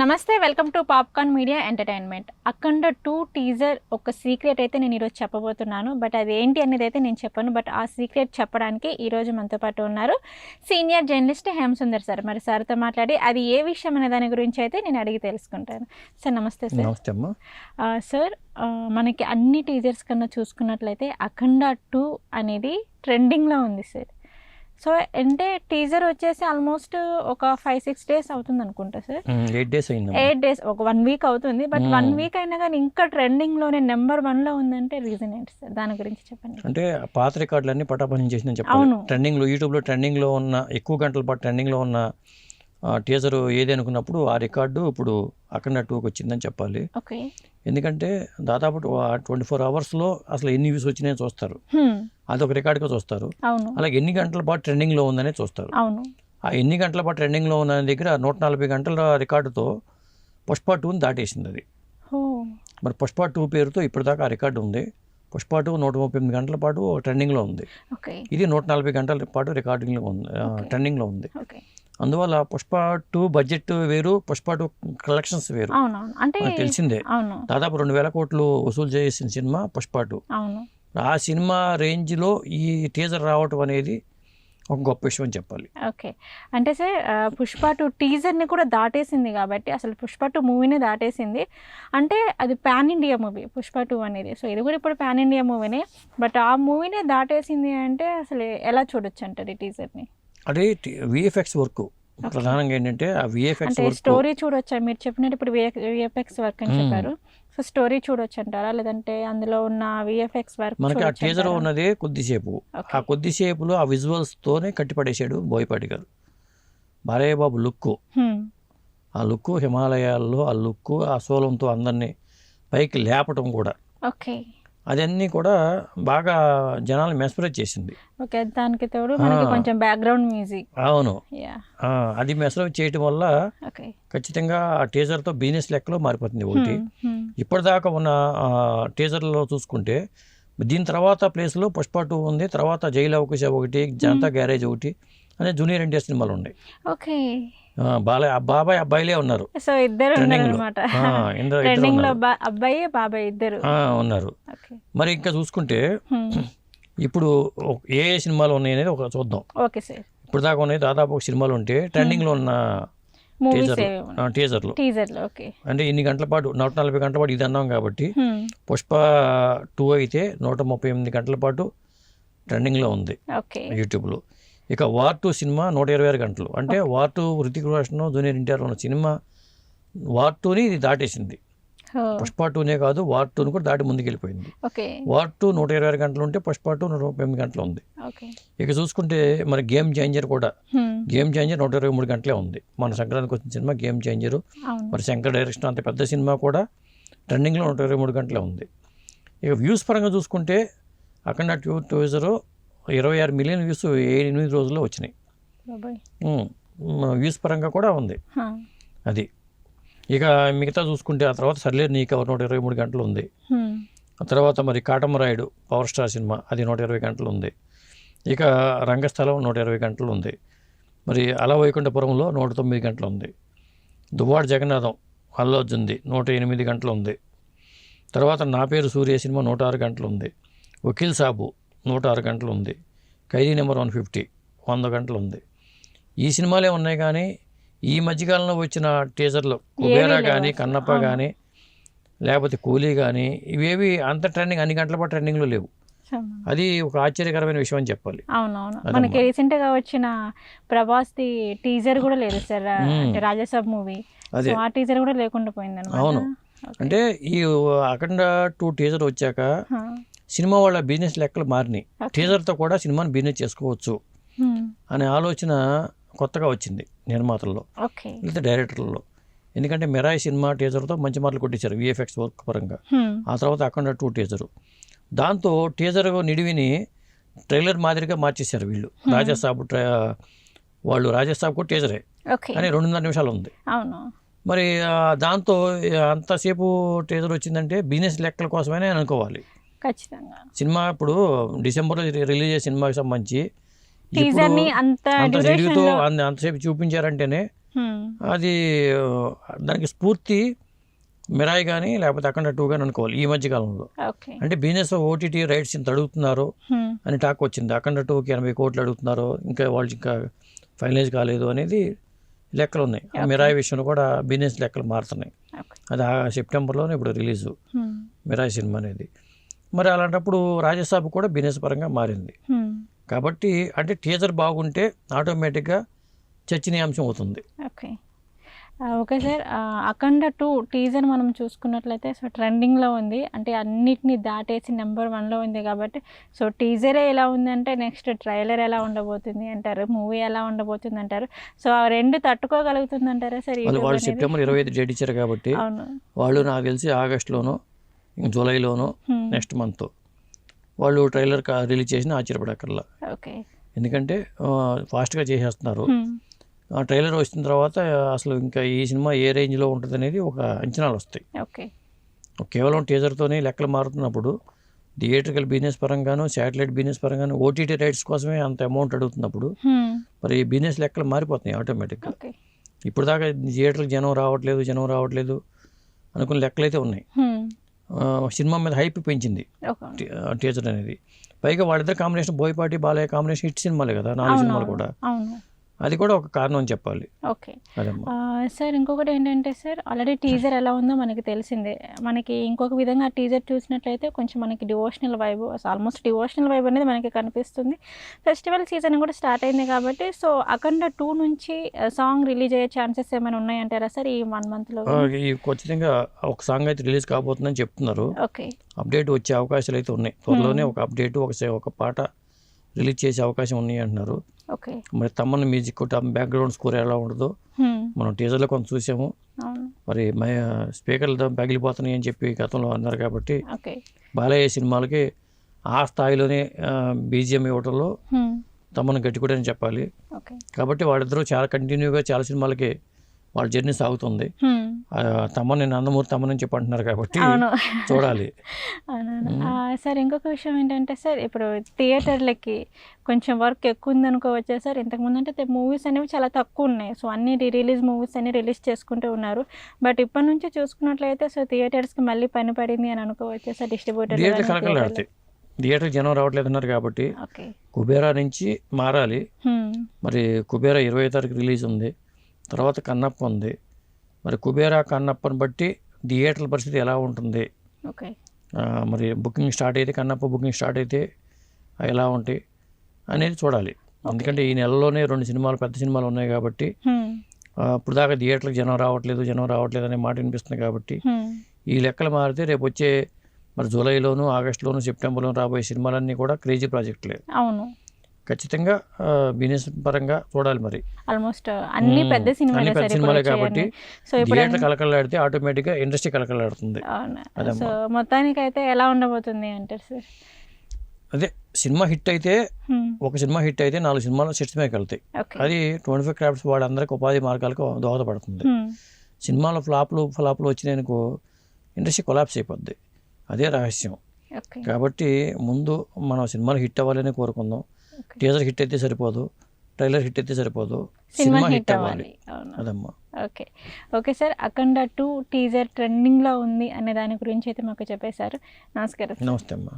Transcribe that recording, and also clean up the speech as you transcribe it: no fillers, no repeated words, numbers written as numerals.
నమస్తే, welcome to popcorn media entertainment. Akhanda 2 teaser ఒక secret అయితే నేను ఈరోజు చెప్పబోతున్నాను. బట్ అది ఏంటి అనేది అయితే నేను చెప్పను. బట్ ఆ సీక్రెట్ చెప్పడానికి ఈరోజు మనతో పాటు ఉన్నారు సీనియర్ జర్నలిస్ట్ హేమసుందర్ సార్. మరి సార్తో మాట్లాడి అది ఏ విషయం అనే దాని గురించి అయితే నేను అడిగి తెలుసుకుంటాను. సార్ నమస్తే సార్. నమస్తే అమ్మా. సార్, మనకి అన్ని టీజర్స్ కన్నా చూసుకున్నట్లయితే అఖండ 2 అనేది ట్రెండింగ్లో ఉంది సార్. సో అంటే టీజర్ వచ్చేసి ఆల్మోస్ట్ ఒక 5-6 డేస్ అవుతుంది అనుకుంటా సార్. 8 డేస్ అయింది. 8 డేస్, ఒక 1 వీక్ అవుతుంది. బట్ 1 వీక్ అయినా కానీ ఇంకా ట్రెండింగ్లోనే నెంబర్ 1లో ఉందంటే రీజన్ ఏంటి సార్? దాని గురించి చెప్పండి. అంటే పాత రికార్డులన్నీ పటాపంచం చేసిందని చెప్పాలి. ట్రెండింగ్లో, యూట్యూబ్లో ట్రెండింగ్లో ఉన్న, ఎక్కువ గంటల పాటు ట్రెండింగ్లో ఉన్న టీజర్ ఏది అనుకున్నప్పుడు ఆ రికార్డు ఇప్పుడు అఖండ 2కి వచ్చిందని చెప్పాలి. ఓకే. ఎందుకంటే దాదాపు 24 అవర్స్లో అసలు ఎన్ని వ్యూస్ వచ్చినాయని చూస్తారు. అదొక రికార్డుగా చూస్తారు. అలాగే ఎన్ని గంటల పాటు ట్రెండింగ్లో ఉందనే చూస్తారు. ఆ ఎన్ని గంటల పాటు ట్రెండింగ్లో ఉన్న దగ్గర 140 గంటల రికార్డుతో పుష్ప 2ని దాటేసింది అది. మరి పుష్ప 2 పేరుతో ఇప్పటిదాకా ఆ రికార్డు ఉంది. పుష్ప 2 138 గంటల పాటు ట్రెండింగ్లో ఉంది. ఇది 140 గంటల పాటు రికార్డింగ్లో ఉంది, ట్రెండింగ్లో ఉంది. అందువల్ల పుష్ప 2 బడ్జెట్ వేరు, పుష్ప 2 కలెక్షన్స్ వేరు. అంటే తెలిసిందే. దాదాపు 2000 కోట్లు వసూలు చేసిన సినిమా పుష్ప 2. ఆ సినిమా రేంజ్లో ఈ టీజర్ రావటం అనేది ఒక గొప్ప విషయం అని చెప్పాలి. ఓకే. అంటే సార్, పుష్ప 2 టీజర్ని కూడా దాటేసింది కాబట్టి, అసలు పుష్ప 2 మూవీని దాటేసింది అంటే అది పాన్ ఇండియా మూవీ పుష్ప 2 అనేది. సో ఇది కూడా ఇప్పుడు పాన్ ఇండియా మూవీనే. బట్ ఆ మూవీనే దాటేసింది అంటే అసలు ఎలా చూడొచ్చు అంటారు ఈ టీజర్ని? అదే విఎఫ్ఎక్స్ వర్క్ ప్రధానంగా ఏంటంటే ఆ విఎఫ్ఎక్స్ వర్క్. స్టోరీ చూడొచ్చా? మీరు చెప్పినట్టు ఇప్పుడు విఎఫ్ఎక్స్ వర్క్ అని చెప్పారు. సో స్టోరీ చూడొచ్చు అంటారా, లేదంటే అందులో ఉన్న విఎఫ్ఎక్స్ వర్క్? మనకి ఆ టీజర్ ఉన్నదే కొద్దిసేపు. ఆ కొద్దిసేపులో ఆ విజువల్స్తోనే కట్టిపడేశాడు బోయపాటి గారు. బాలయ్య బాబు లుక్, ఆ లుక్, హిమాలయాల్లో ఆ లుక్, ఆ సోలంతో అందరినీ పైకి లేపటం కూడా, అదన్నీ కూడా బాగా జనాలు మెస్మరైజ్ చేసింది. ఓకే. దానికి తోడు మనకి కొంచెం బ్యాక్గ్రౌండ్ మ్యూజిక్. అవును, అది మెస్మరైజ్ చేయటం వల్ల ఖచ్చితంగా ఆ టీజర్తో బిజినెస్ లెక్కలో మారిపోతుంది. ఒకటి ఇప్పటిదాకా ఉన్న టీజర్లో చూసుకుంటే దీని తర్వాత ప్లేస్లో పుష్ప 2 ఉంది, తర్వాత జైలు అవకాశ ఒకటి, జనతా గ్యారేజ్ ఒకటి అనే జూనియర్ ఎన్టీఆర్ సినిమాలు ఉన్నాయి. ఓకే. బాబాయ్ అబ్బాయిలే ఉన్నారు. సో ఇద్దరు అబ్బాయి బాబాయ్ ఇద్దరు ఉన్నారు. మరి ఇంకా చూసుకుంటే ఇప్పుడు ఏ సినిమాలు ఉన్నాయి అనేది ఒక చూద్దాం. Okay sir. ఇప్పుడు దాకా ఉన్నాయి దాదాపు ఒక సినిమాలు ఉంటే ట్రెండింగ్లో ఉన్న టీజర్లు అంటే ఇన్ని గంటల పాటు 140 గంటల పాటు ఇది అన్నాం కాబట్టి పుష్ప 2 అయితే 138 గంటల పాటు ట్రెండింగ్లో ఉంది యూట్యూబ్లో. ఇక వార్ 2 సినిమా 126 గంటలు. అంటే వార్ 2 హృతిక్ రోషన్, జూనియర్ ఎన్టీఆర్ ఉన్న సినిమా వార్ 2ని ఇది దాటేసింది. పుష్ప 2నే కాదు, వార్ 2ని కూడా దాటి ముందుకెళ్ళిపోయింది. వార్ 2 126 గంటలు ఉంటే పుష్ప 2 138 గంటలు ఉంది. ఇక చూసుకుంటే మరి గేమ్ చేంజర్ కూడా, గేమ్ చేంజర్ 123 గంటలే ఉంది. మన సంక్రాంతికి వచ్చిన సినిమా గేమ్ చేంజర్. మరి శంకర్ డైరెక్షన్ అంత పెద్ద సినిమా కూడా ట్రెండింగ్లో 123 గంటలే ఉంది. ఇక వ్యూస్ పరంగా చూసుకుంటే అఖండ 2 టీజర్ 26 మిలియన్ వ్యూస్ 8 రోజుల్లో వచ్చినాయి. వ్యూస్ పరంగా కూడా ఉంది అది. ఇక మిగతా చూసుకుంటే ఆ తర్వాత సర్లేరు నీకు 123 గంటలు ఉంది. ఆ తర్వాత మరి కాటమరాయుడు పవర్ స్టార్ సినిమా అది 120 గంటలు ఉంది. ఇక రంగస్థలం 120 గంటలు ఉంది. మరి అల వైకుంఠపురంలో 109 గంటలు ఉంది. దువ్వాడ జగన్నాథం అల్లు అర్జున్ది 108 గంటలు ఉంది. తర్వాత నా పేరు సూర్య సినిమా 106 గంటలు ఉంది. వకీల్ సాబు 106 గంటలు ఉంది. ఖైదీ నెంబర్ 150 100 గంటలు ఉంది. ఈ సినిమాలే ఉన్నాయి. కానీ ఈ మధ్యకాలంలో వచ్చిన టీజర్లు కుబేరా కానీ, కన్నప్ప కానీ, లేకపోతే కూలీ కానీ ఇవేవి అంత ట్రెండింగ్, అన్ని గంటల పాటు ట్రెండింగ్లో లేవు. అది ఒక ఆశ్చర్యకరమైన విషయం అని చెప్పాలి. అవునవును. మనకి రీసెంట్గా వచ్చిన ప్రభాస్ది టీజర్ కూడా లేదు సార్, రాజాసాబ్ మూవీ. అదే ఆ టీజర్ కూడా లేకుండా పోయింది. అవును. అంటే ఈ అఖండ 2 టీజర్ వచ్చాక సినిమా వాళ్ళ బిజినెస్ లెక్కలు మారినాయి. టీజర్తో కూడా సినిమాని బిజినెస్ చేసుకోవచ్చు అనే ఆలోచన కొత్తగా వచ్చింది నిర్మాతల్లో, లేదా డైరెక్టర్లలో. ఎందుకంటే మిరాయి సినిమా టీజర్తో మంచి మార్కులు కొట్టించారు విఎఫ్ఎక్స్ వర్క్ పరంగా. ఆ తర్వాత అఖండ 2 టీజరు, దాంతో టీజర్ నిడివిని ట్రైలర్ మాదిరిగా మార్చేశారు వీళ్ళు. రాజాసాబ్ వాళ్ళు రాజాసాబ్ కూడా టీజరే కానీ 2.5 నిమిషాలు ఉంది. మరి దాంతో అంతసేపు టీజర్ వచ్చిందంటే బిజినెస్ లెక్కల కోసమే అనుకోవాలి. ఖచ్చితంగా సినిమా ఇప్పుడు డిసెంబర్లో రిలీజ్ అయ్యే సినిమాకి సంబంధించి టీజర్ని అంత అంతసేపు చూపించారంటేనే అది దానికి స్ఫూర్తి మిరాయి కానీ లేకపోతే అఖండ 2 కానీ అనుకోవాలి ఈ మధ్య కాలంలో. ఓకే. అంటే బిజినెస్ ఓటీటీ రైట్స్ ఇంత అడుగుతున్నారు అని టాక్ వచ్చింది. అఖండ 2కి 80 కోట్లు అడుగుతున్నారు, ఇంకా వాళ్ళు ఇంకా ఫైనలైజ్ కాలేదు అనేది లెక్కలు ఉన్నాయి. మిరాయి విషయంలో కూడా బిజినెస్ లెక్కలు మారుతున్నాయి. అది సెప్టెంబర్లోనే ఇప్పుడు రిలీజు మిరాయి సినిమా అనేది. మరి అలాంటప్పుడు రాజసాబ్ కూడా బిజినెస్ పరంగా మారింది. కాబట్టి అంటే టీజర్ బాగుంటే ఆటోమేటిక్గా చర్చనీయాంశం అవుతుంది. ఓకే. ఓకే సార్, అఖండ 2 టీజర్ మనం చూసుకున్నట్లయితే సో ట్రెండింగ్లో ఉంది, అంటే అన్నిటినీ దాటేసి నెంబర్ 1లో ఉంది కాబట్టి సో టీజరే ఎలా ఉంది అంటే నెక్స్ట్ ట్రైలర్ ఎలా ఉండబోతుంది అంటారు, మూవీ ఎలా ఉండబోతుంది అంటారు. సో ఆ రెండు తట్టుకోగలుగుతుంది అంటారా సార్? వాళ్ళు సెప్టెంబర్ 25 డేట్ ఇచ్చారు కాబట్టి వాళ్ళు నాకు తెలిసి ఆగస్టులోనో జూలైలోనో నెక్స్ట్ మంత్ వాళ్ళు ట్రైలర్ రిలీజ్ చేసిన ఆశ్చర్యపడక్కర్లా. ఓకే. ఎందుకంటే ఫాస్ట్గా చేసేస్తున్నారు. ఆ ట్రైలర్ వచ్చిన తర్వాత అసలు ఇంకా ఈ సినిమా ఏ రేంజ్లో ఉంటుంది అనేది ఒక అంచనాలు వస్తాయి. ఓకే. కేవలం టీజర్తోనే లెక్కలు మారుతున్నప్పుడు థియేట్రికల్ బిజినెస్ పరంగాను శాటిలైట్ బిజినెస్ పరంగాను ఓటీటీ రైట్స్ కోసమే అంత అమౌంట్ అడుగుతున్నప్పుడు మరి బిజినెస్ లెక్కలు మారిపోతున్నాయి ఆటోమేటిక్గా. ఇప్పుడు దాకా థియేటర్కి జనం రావట్లేదు అనుకున్న లెక్కలు అయితే ఉన్నాయి. సినిమా మీద హైప్ పెంచింది టీజర్ అనేది. పైగా వాళ్ళిద్దరు combination Boyapati Balayya combination hit సినిమాలే కదా 4 సినిమాలు కూడా. అది కూడా ఒక కారణం అని చెప్పాలి. ఓకే సార్, ఇంకొకటి ఏంటంటే సార్ ఆల్రెడీ టీజర్ ఎలా ఉందో మనకి తెలిసిందే. మనకి ఇంకొక విధంగా టీజర్ చూసినట్లయితే కొంచెం మనకి devotional vibe, almost devotional vibe అనేది మనకి కనిపిస్తుంది. ఫెస్టివల్ సీజన్ కూడా స్టార్ట్ అయింది కాబట్టి సో అఖండ 2 నుంచి సాంగ్ రిలీజ్ అయ్యే ఛాన్సెస్ ఏమైనా ఉన్నాయంటారా సార్ ఈ 1 monthలో? ఖచ్చితంగా ఒక సాంగ్ అయితే రిలీజ్ కాబోతుందని చెప్తున్నారు. ఓకే. అప్డేట్ వచ్చే అవకాశాలు అయితే ఉన్నాయి. త్వరలోనే ఒక అప్డేట్ ఒక పాట రిలీజ్ చేసే అవకాశం ఉన్నాయి అంటున్నారు. ఓకే. మరి తమ్మన్న మ్యూజిక్ బ్యాక్గ్రౌండ్ స్కోర్ ఎలా ఉండదో మనం టీజర్లో కొంత చూసాము. మరి స్పీకర్లు పగిలిపోతున్నాయి అని చెప్పి గతంలో అన్నారు కాబట్టి బాలయ్య సినిమాలకి ఆ స్థాయిలోనే బీజిఎం ఇవ్వడంలో తమ్మను గట్టికూడని చెప్పాలి. కాబట్టి వాళ్ళిద్దరూ చాలా కంటిన్యూగా చాలా సినిమాలకి వాళ్ళ జర్నీ సాగుతుంది. తమ్మని నందమూరి తమ్మని చెప్పి అంటున్నారు కాబట్టి చూడాలి. సార్ ఇంకొక విషయం ఏంటంటే సార్ ఇప్పుడు థియేటర్లకి కొంచెం వర్క్ ఎక్కువ ఉంది అనుకోవచ్చా సార్? ఇంతకుముందు అంటే మూవీస్ అనేవి చాలా తక్కువ ఉన్నాయి, సో అన్ని రిలీజ్ మూవీస్ అన్ని రిలీజ్ చేసుకుంటూ ఉన్నారు. బట్ ఇప్పటి నుంచి చూసుకున్నట్లయితే సో థియేటర్స్కి మళ్ళీ పని పడింది అని అనుకోవచ్చా సార్? డిస్ట్రిబ్యూటర్ థియేటర్ జనం రావట్లేదు అన్నారు కాబట్టి కుబేరా నుంచి మారాలి. మరి కుబేరా 20వ తారీఖు రిలీజ్ ఉంది, తర్వాత కన్నప్ప ఉంది. మరి కుబేరా కన్నప్పని బట్టి థియేటర్ల పరిస్థితి ఎలా ఉంటుంది, మరి బుకింగ్ స్టార్ట్ అయితే కన్నప్ప బుకింగ్ స్టార్ట్ అయితే ఎలా ఉంటాయి అనేది చూడాలి. ఎందుకంటే ఈ నెలలోనే 2 సినిమాలు పెద్ద సినిమాలు ఉన్నాయి కాబట్టి ఇప్పుడు దాకా థియేటర్లకు జనం రావట్లేదు అనే మాట వినిపిస్తుంది కాబట్టి ఈ లెక్కలు మారితే రేపు వచ్చే మరి జూలైలోను ఆగస్టులోను సెప్టెంబర్లోను రాబోయే సినిమాలన్నీ కూడా క్రేజీ ప్రాజెక్టులే. అవును, ఖచ్చితంగా బిజినెస్ పరంగా చూడాలి. మరి ఆల్మోస్ట్ అన్ని పెద్ద సినిమాలే కాబట్టి థియేటర్ కలకలాడితే ఆటోమేటిక్గా ఇండస్ట్రీ కలకలాడుతుంది. సో మొత్తానికి అయితే ఎలా ఉండబోతుంది అంటారు సార్? అదే సినిమా హిట్ అయితే ఒక సినిమా హిట్ అయితే 4 సినిమాలు సెట్స్ మీద వెళ్తాయి. అది 25 క్రాఫ్ట్స్ వాళ్ళందరికీ ఉపాధి మార్గాలకు దోహదపడుతుంది. సినిమాలో ఫ్లాప్లు వచ్చినాయనుకో ఇండస్ట్రీ కొలాప్స్ అయిపోద్ది. అదే రహస్యం. కాబట్టి ముందు మనం సినిమాలు హిట్ అవ్వాలని కోరుకుందాం. టీజర్ హిట్ అయితే సరిపోదు, ట్రైలర్ హిట్ అయితే సరిపోదు, సినిమా హిట్ అవ్వాలి. అదమ్మా. ఓకే సార్, అఖండ 2 టీజర్ ట్రెండింగ్లో ఉంది అనే దాని గురించి అయితే మాకు చెప్పేశారు. నమస్కారం. నమస్తే అమ్మా.